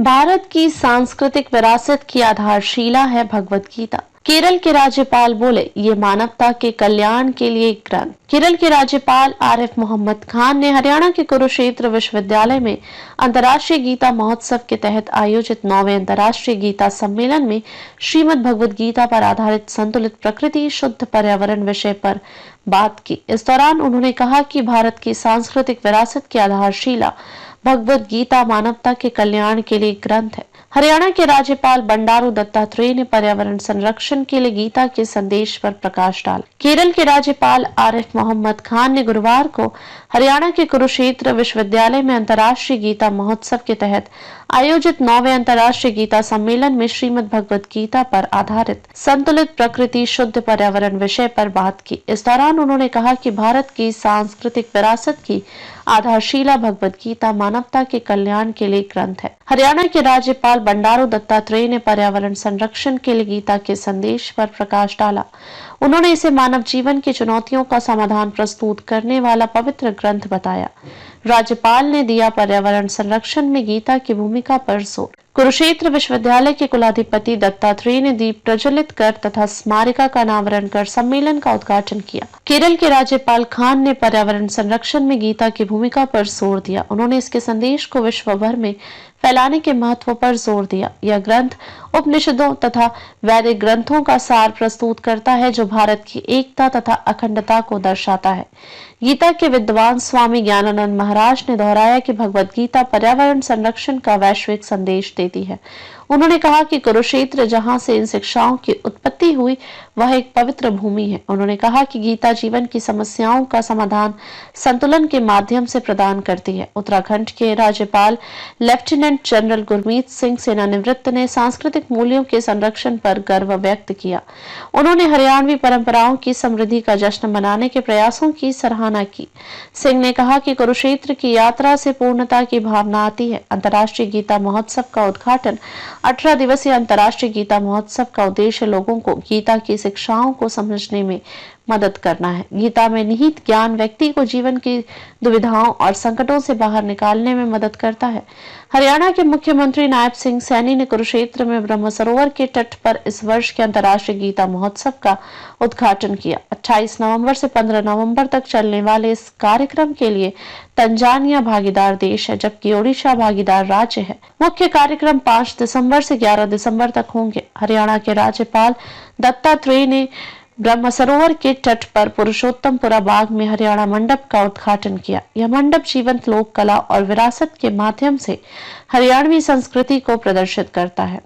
भारत की सांस्कृतिक विरासत की आधारशिला है भगवत गीता। केरल के राज्यपाल बोले, ये मानवता के कल्याण के लिए एक ग्रंथ। केरल के राज्यपाल आरिफ मोहम्मद खान ने हरियाणा के कुरुक्षेत्र विश्वविद्यालय में अंतर्राष्ट्रीय गीता महोत्सव के तहत आयोजित 9वें अंतर्राष्ट्रीय गीता सम्मेलन में श्रीमद् भगवत गीता पर आधारित संतुलित प्रकृति शुद्ध पर्यावरण विषय पर बात की। इस दौरान उन्होंने कहा कि भारत की सांस्कृतिक विरासत की आधारशिला भगवत गीता मानवता के कल्याण के लिए ग्रंथ है। हरियाणा के राज्यपाल बंडारू दत्तात्रेय ने पर्यावरण संरक्षण के लिए गीता के संदेश पर प्रकाश डाला। केरल के राज्यपाल आरिफ मोहम्मद खान ने गुरुवार को हरियाणा के कुरुक्षेत्र विश्वविद्यालय में अंतर्राष्ट्रीय गीता महोत्सव के तहत आयोजित 9वें अंतर्राष्ट्रीय गीता सम्मेलन में श्रीमद् भगवत गीता पर आधारित संतुलित प्रकृति शुद्ध पर्यावरण विषय पर बात की। इस दौरान उन्होंने कहा कि भारत की सांस्कृतिक विरासत की आधारशिला भगवत गीता मानवता के कल्याण के लिए ग्रंथ है। हरियाणा के राज्यपाल बंडारू दत्तात्रेय ने पर्यावरण संरक्षण के लिए गीता के संदेश पर प्रकाश डाला। उन्होंने इसे मानव जीवन की चुनौतियों का समाधान प्रस्तुत करने वाला पवित्र ग्रंथ बताया। राज्यपाल ने दिया पर्यावरण संरक्षण में गीता की भूमिका पर जोर। कुरुक्षेत्र विश्वविद्यालय के कुलाधिपति दत्तात्रेय ने दीप प्रज्वलित कर तथा स्मारिका का अनावरण कर सम्मेलन का उद्घाटन किया। केरल के राज्यपाल खान ने पर्यावरण संरक्षण में गीता की भूमिका पर जोर दिया। उन्होंने इसके संदेश को विश्व भर में फैलाने के महत्व पर जोर दिया। यह ग्रंथ उपनिषदों तथा वैदिक ग्रंथों का सार प्रस्तुत करता है जो भारत की एकता तथा अखंडता को दर्शाता है। गीता के विद्वान स्वामी ज्ञानानंद महाराज ने दोहराया कि भगवत गीता पर्यावरण संरक्षण का वैश्विक संदेश देती है। उन्होंने कहा कि कुरुक्षेत्र जहां से इन शिक्षाओं की उत्पत्ति हुई वह एक पवित्र भूमि है। उन्होंने कहा कि गीता जीवन की समस्याओं का समाधान संतुलन के माध्यम से प्रदान करती है। उत्तराखंड के राज्यपाल लेफ्टिनेंट जनरल गुरमीत सिंह सेनानिवृत्त ने सांस्कृतिक मूल्यों के संरक्षण पर गर्व व्यक्त किया। उन्होंने हरियाणवी परंपराओं की समृद्धि का जश्न मनाने के प्रयासों की सराहना की। सिंह ने कहा कि कुरुक्षेत्र की यात्रा से पूर्णता की भावना आती है। अंतर्राष्ट्रीय गीता महोत्सव का उद्घाटन 18 दिवसीय अंतर्राष्ट्रीय गीता महोत्सव का उद्देश्य लोगों को गीता की शिक्षाओं को समझने में मदद करना है। गीता में निहित ज्ञान व्यक्ति को जीवन की दुविधाओं और संकटों से बाहर निकालने में मदद करता है। हरियाणा के मुख्यमंत्री नायब सिंह सैनी ने कुरुक्षेत्र में ब्रह्म सरोवर के तट पर इस वर्ष के अंतर्राष्ट्रीय गीता महोत्सव का उद्घाटन किया। 28 नवंबर से 15 नवंबर तक चलने वाले इस कार्यक्रम के लिए तंजानिया भागीदार देश है जबकि ओडिशा भागीदार राज्य है। मुख्य कार्यक्रम 5 दिसंबर से 11 दिसंबर तक होंगे। हरियाणा के राज्यपाल दत्तात्रेय ने ब्रह्म सरोवर के तट पर पुरुषोत्तमपुरा बाग में हरियाणा मंडप का उद्घाटन किया। यह मंडप जीवंत लोक कला और विरासत के माध्यम से हरियाणवी संस्कृति को प्रदर्शित करता है।